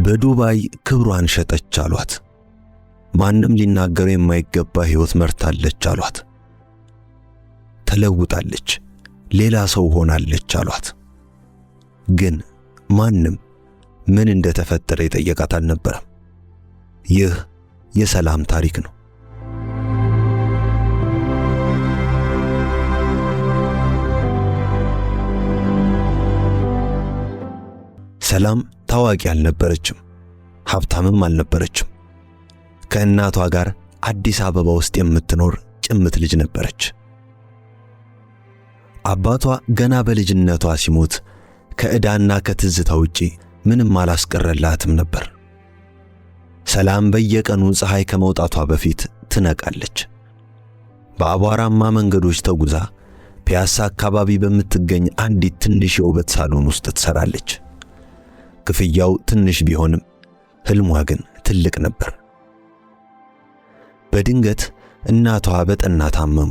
በዱባይ ክብሯን ሸጠች አሏት። ማንም ሊናገረው የማይገባ ሕይወት መርታለች አሏት። ተለውጣለች፣ ሌላ ሰው ሆናለች አሏት። ግን ማንም ምን እንደተፈጠረ የጠየቃት አልነበረም። ይህ የሰላም ታሪክ ነው። ሰላም ታዋቂ አልነበረችም፣ ሀብታምም አልነበረችም። ከእናቷ ጋር አዲስ አበባ ውስጥ የምትኖር ጭምት ልጅ ነበረች። አባቷ ገና በልጅነቷ ሲሞት ከዕዳና ከትዝታ ውጪ ምንም አላስቀረላትም ነበር። ሰላም በየቀኑ ፀሐይ ከመውጣቷ በፊት ትነቃለች። በአቧራማ መንገዶች ተጉዛ ፒያሳ አካባቢ በምትገኝ አንዲት ትንሽ የውበት ሳሎን ውስጥ ትሰራለች። ክፍያው ትንሽ ቢሆንም ህልሟ ግን ትልቅ ነበር። በድንገት እናቷ በጠና ታመሙ።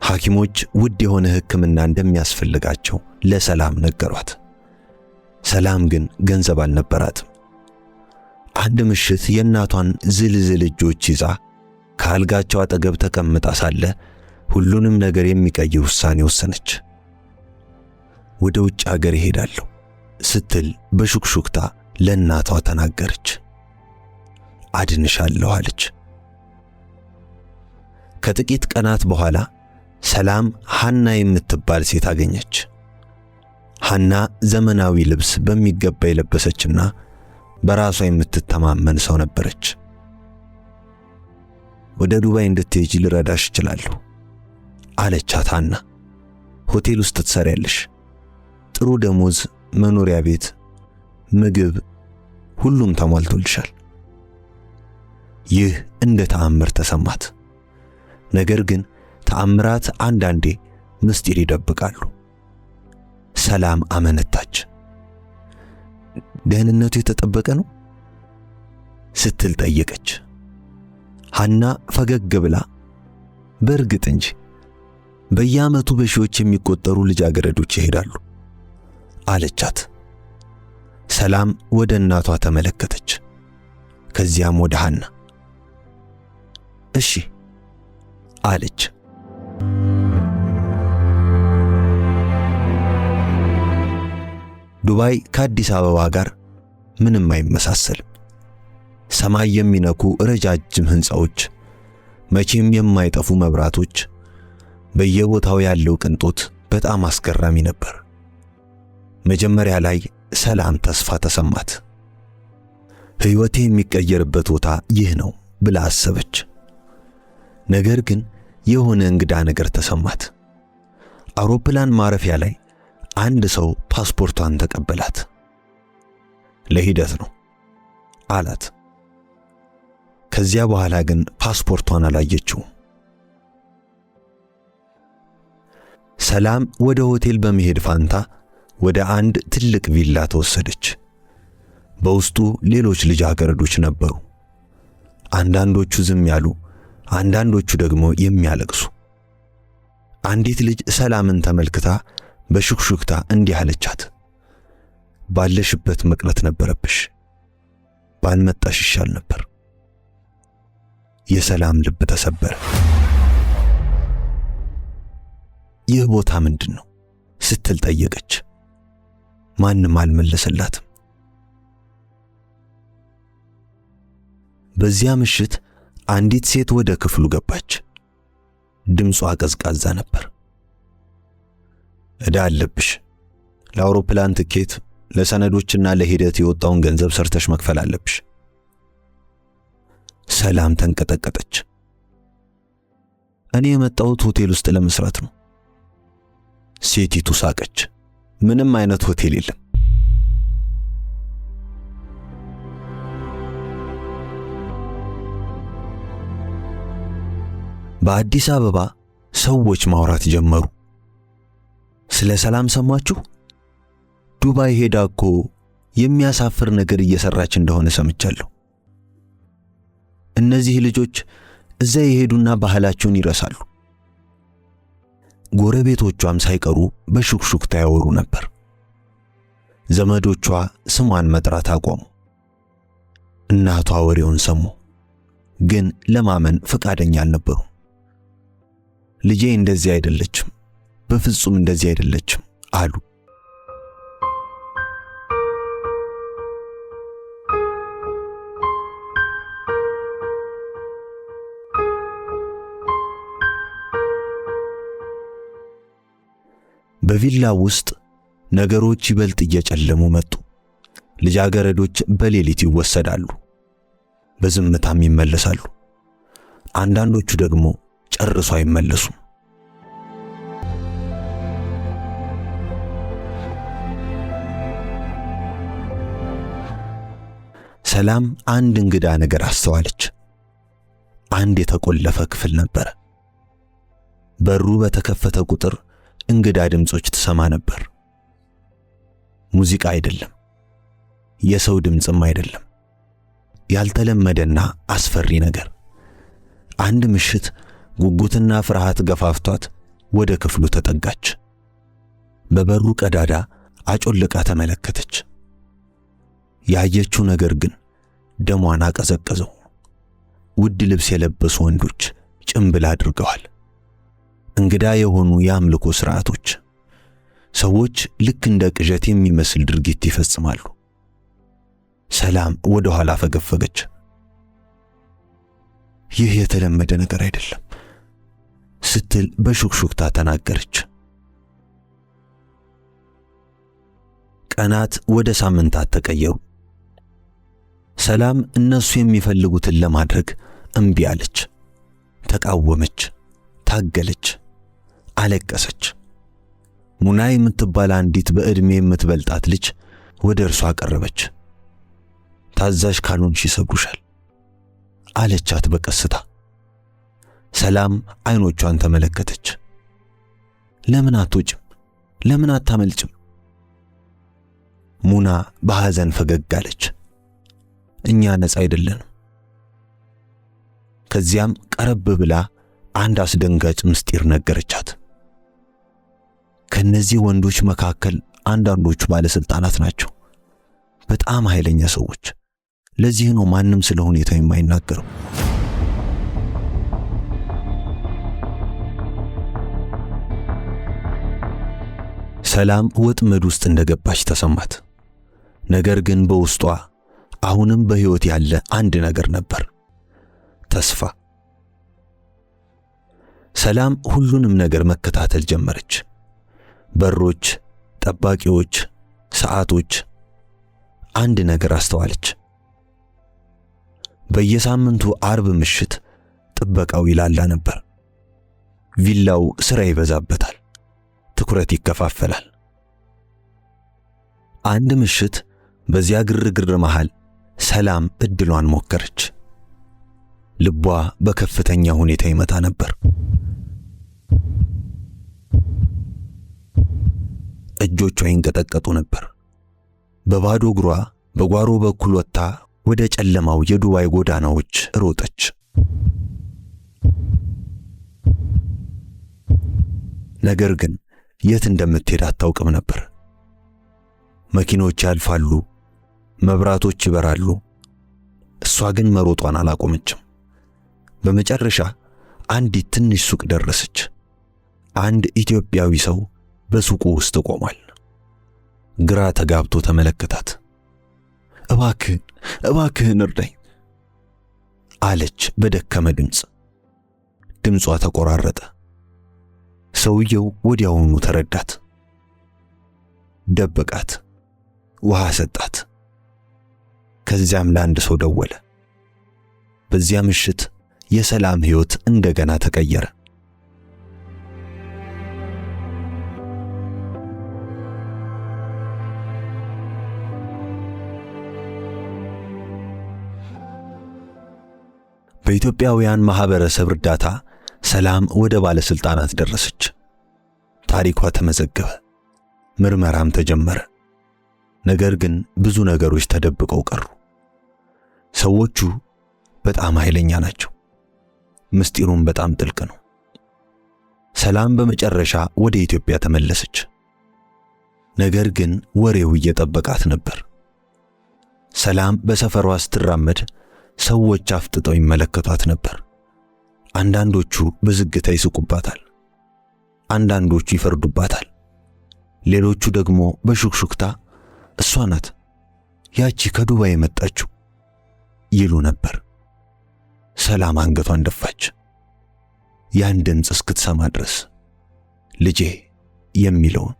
ሐኪሞች ውድ የሆነ ሕክምና እንደሚያስፈልጋቸው ለሰላም ነገሯት። ሰላም ግን ገንዘብ አልነበራትም። አንድ ምሽት የእናቷን ዝልዝል እጆች ይዛ ከአልጋቸው አጠገብ ተቀምጣ ሳለ ሁሉንም ነገር የሚቀይር ውሳኔ ወሰነች። ወደ ውጭ አገር እሄዳለሁ ስትል በሹክሹክታ ለእናቷ ተናገረች። አድንሻለሁ አለች። ከጥቂት ቀናት በኋላ ሰላም ሐና የምትባል ሴት አገኘች። ሐና ዘመናዊ ልብስ በሚገባ የለበሰችና በራሷ የምትተማመን ሰው ነበረች። ወደ ዱባይ እንድትሄጂ ልረዳሽ እችላለሁ አለቻት ሐና። ሆቴል ውስጥ ትሰሪያለሽ፣ ጥሩ ደሞዝ፣ መኖሪያ ቤት፣ ምግብ፣ ሁሉም ተሟልቶልሻል። ይህ እንደ ተአምር ተሰማት። ነገር ግን ተአምራት አንዳንዴ ምስጢር ይደብቃሉ። ሰላም አመነታች። ደህንነቱ የተጠበቀ ነው ስትል ጠየቀች። ሐና ፈገግ ብላ በእርግጥ እንጂ በየዓመቱ በሺዎች የሚቆጠሩ ልጃገረዶች ይሄዳሉ አለቻት። ሰላም ወደ እናቷ ተመለከተች፣ ከዚያም ወደ ሐና። እሺ አለች። ዱባይ ከአዲስ አበባ ጋር ምንም አይመሳሰልም። ሰማይ የሚነኩ ረጃጅም ሕንፃዎች፣ መቼም የማይጠፉ መብራቶች፣ በየቦታው ያለው ቅንጦት በጣም አስገራሚ ነበር። መጀመሪያ ላይ ሰላም ተስፋ ተሰማት። ሕይወቴ የሚቀየርበት ቦታ ይህ ነው ብላ አሰበች። ነገር ግን የሆነ እንግዳ ነገር ተሰማት። አውሮፕላን ማረፊያ ላይ አንድ ሰው ፓስፖርቷን ተቀበላት። ለሂደት ነው አላት። ከዚያ በኋላ ግን ፓስፖርቷን አላየችውም። ሰላም ወደ ሆቴል በመሄድ ፋንታ ወደ አንድ ትልቅ ቪላ ተወሰደች። በውስጡ ሌሎች ልጃገረዶች ነበሩ። አንዳንዶቹ ዝም ያሉ፣ አንዳንዶቹ ደግሞ የሚያለቅሱ። አንዲት ልጅ ሰላምን ተመልክታ በሹክሹክታ እንዲህ አለቻት፣ ባለሽበት መቅረት ነበረብሽ፣ ባልመጣሽ ይሻል ነበር። የሰላም ልብ ተሰበረ። ይህ ቦታ ምንድን ነው ስትል ጠየቀች። ማንም አልመለሰላትም። በዚያ ምሽት አንዲት ሴት ወደ ክፍሉ ገባች። ድምጿ ቀዝቃዛ ነበር። ዕዳ አለብሽ፣ ለአውሮፕላን ትኬት፣ ለሰነዶችና ለሂደት የወጣውን ገንዘብ ሰርተሽ መክፈል አለብሽ። ሰላም ተንቀጠቀጠች። እኔ የመጣሁት ሆቴል ውስጥ ለመስራት ነው። ሴቲቱ ሳቀች። ምንም አይነት ሆቴል የለም። በአዲስ አበባ ሰዎች ማውራት ጀመሩ። ስለ ሰላም ሰማችሁ? ዱባይ ሄዳ እኮ የሚያሳፍር ነገር እየሰራች እንደሆነ ሰምቻለሁ። እነዚህ ልጆች እዛ ይሄዱና ባህላቸውን ይረሳሉ። ጎረቤቶቿም ሳይቀሩ በሹክሹክታ ያወሩ ነበር። ዘመዶቿ ስሟን መጥራት አቆሙ። እናቷ ወሬውን ሰሙ፣ ግን ለማመን ፈቃደኛ አልነበሩ። ልጄ እንደዚህ አይደለችም፣ በፍጹም እንደዚህ አይደለችም አሉ። በቪላው ውስጥ ነገሮች ይበልጥ እየጨለሙ መጡ። ልጃገረዶች በሌሊት ይወሰዳሉ፣ በዝምታም ይመለሳሉ። አንዳንዶቹ ደግሞ ጨርሶ አይመለሱም። ሰላም አንድ እንግዳ ነገር አስተዋለች። አንድ የተቆለፈ ክፍል ነበር። በሩ በተከፈተ ቁጥር እንግዳ ድምጾች ትሰማ ነበር። ሙዚቃ አይደለም፣ የሰው ድምጽም አይደለም። ያልተለመደና አስፈሪ ነገር። አንድ ምሽት ጉጉትና ፍርሃት ገፋፍቷት ወደ ክፍሉ ተጠጋች። በበሩ ቀዳዳ አጮልቃ ተመለከተች። ያየችው ነገር ግን ደሟን አቀዘቀዘው። ውድ ልብስ የለበሱ ወንዶች ጭምብል አድርገዋል። እንግዳ የሆኑ የአምልኮ ሥርዓቶች። ሰዎች ልክ እንደ ቅዠት የሚመስል ድርጊት ይፈጽማሉ። ሰላም ወደ ኋላ ፈገፈገች። ይህ የተለመደ ነገር አይደለም ስትል በሹክሹክታ ተናገረች። ቀናት ወደ ሳምንታት ተቀየሩ። ሰላም እነሱ የሚፈልጉትን ለማድረግ እምቢ አለች። ተቃወመች፣ ታገለች፣ አለቀሰች። ሙናይ የምትባል አንዲት በዕድሜ የምትበልጣት ልጅ ወደ እርሷ ቀረበች። ታዛዥ ካልሆንሽ ይሰብሩሻል አለቻት በቀስታ። ሰላም አይኖቿን ተመለከተች። ለምን አትወጭም? ለምን አታመልጭም? ሙና በሐዘን ፈገግ አለች። እኛ ነፃ አይደለንም። ከዚያም ቀረብ ብላ አንድ አስደንጋጭ ምስጢር ነገረቻት። ከነዚህ ወንዶች መካከል አንዳንዶቹ ባለስልጣናት ናቸው፣ በጣም ኃይለኛ ሰዎች። ለዚህ ነው ማንም ስለ ሁኔታው የማይናገረው። ሰላም ወጥመድ ውስጥ እንደገባች ተሰማት። ነገር ግን በውስጧ አሁንም በሕይወት ያለ አንድ ነገር ነበር፣ ተስፋ። ሰላም ሁሉንም ነገር መከታተል ጀመረች። በሮች፣ ጠባቂዎች፣ ሰዓቶች። አንድ ነገር አስተዋለች። በየሳምንቱ አርብ ምሽት ጥበቃው ይላላ ነበር። ቪላው ሥራ ይበዛበታል፣ ትኩረት ይከፋፈላል። አንድ ምሽት በዚያ ግርግር መሃል ሰላም እድሏን ሞከረች። ልቧ በከፍተኛ ሁኔታ ይመታ ነበር። እጆቿ ይንቀጠቀጡ ነበር። በባዶ እግሯ በጓሮ በኩል ወጥታ ወደ ጨለማው የዱባይ ጎዳናዎች ሮጠች። ነገር ግን የት እንደምትሄድ አታውቅም ነበር። መኪኖች ያልፋሉ፣ መብራቶች ይበራሉ። እሷ ግን መሮጧን አላቆመችም። በመጨረሻ አንዲት ትንሽ ሱቅ ደረሰች። አንድ ኢትዮጵያዊ ሰው በሱቁ ውስጥ ቆሟል። ግራ ተጋብቶ ተመለከታት። እባክህን እርዳኝ አለች በደከመ ድምፅ። ድምጿ ተቆራረጠ። ሰውየው ወዲያውኑ ተረዳት። ደበቃት፣ ውሃ ሰጣት። ከዚያም ለአንድ ሰው ደወለ። በዚያ ምሽት የሰላም ሕይወት እንደገና ተቀየረ። በኢትዮጵያውያን ማህበረሰብ እርዳታ ሰላም ወደ ባለስልጣናት ደረሰች። ታሪኳ ተመዘገበ፣ ምርመራም ተጀመረ። ነገር ግን ብዙ ነገሮች ተደብቀው ቀሩ። ሰዎቹ በጣም ኃይለኛ ናቸው፣ ምስጢሩም በጣም ጥልቅ ነው። ሰላም በመጨረሻ ወደ ኢትዮጵያ ተመለሰች። ነገር ግን ወሬው እየጠበቃት ነበር። ሰላም በሰፈሯ ስትራመድ ሰዎች አፍጥጠው ይመለከቷት ነበር። አንዳንዶቹ በዝግታ ይስቁባታል፣ አንዳንዶቹ ይፈርዱባታል፣ ሌሎቹ ደግሞ በሹክሹክታ እሷ ናት ያቺ ከዱባይ የመጣችው ይሉ ነበር። ሰላም አንገቷን ደፋች፣ ያን ድምፅ እስክትሰማ ድረስ ልጄ የሚለውን።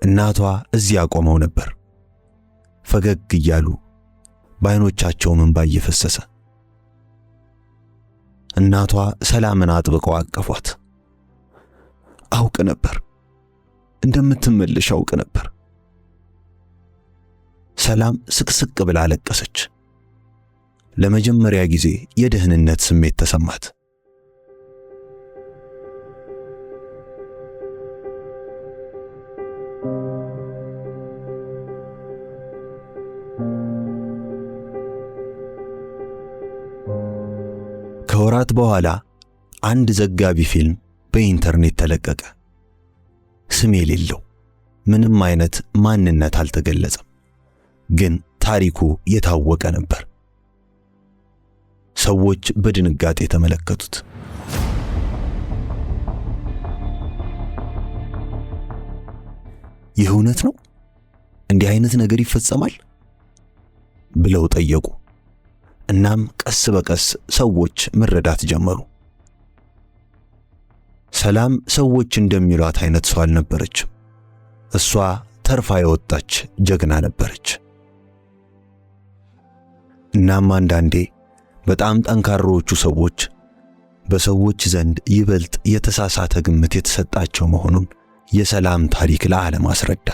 እናቷ እዚያ ቆመው ነበር፣ ፈገግ እያሉ በዓይኖቻቸው እንባ እየፈሰሰ። እናቷ ሰላምን አጥብቀው አቀፏት። አውቅ ነበር፣ እንደምትመለሽ አውቅ ነበር። ሰላም ስቅስቅ ብላ አለቀሰች። ለመጀመሪያ ጊዜ የደህንነት ስሜት ተሰማት። ከወራት በኋላ አንድ ዘጋቢ ፊልም በኢንተርኔት ተለቀቀ። ስም የሌለው ምንም አይነት ማንነት አልተገለጸም፣ ግን ታሪኩ የታወቀ ነበር። ሰዎች በድንጋጤ ተመለከቱት። ይህ እውነት ነው? እንዲህ አይነት ነገር ይፈጸማል? ብለው ጠየቁ። እናም ቀስ በቀስ ሰዎች መረዳት ጀመሩ። ሰላም ሰዎች እንደሚሏት አይነት ሰው አልነበረችም። እሷ ተርፋ የወጣች ጀግና ነበረች። እናም አንዳንዴ በጣም ጠንካራዎቹ ሰዎች በሰዎች ዘንድ ይበልጥ የተሳሳተ ግምት የተሰጣቸው መሆኑን የሰላም ታሪክ ለዓለም አስረዳ።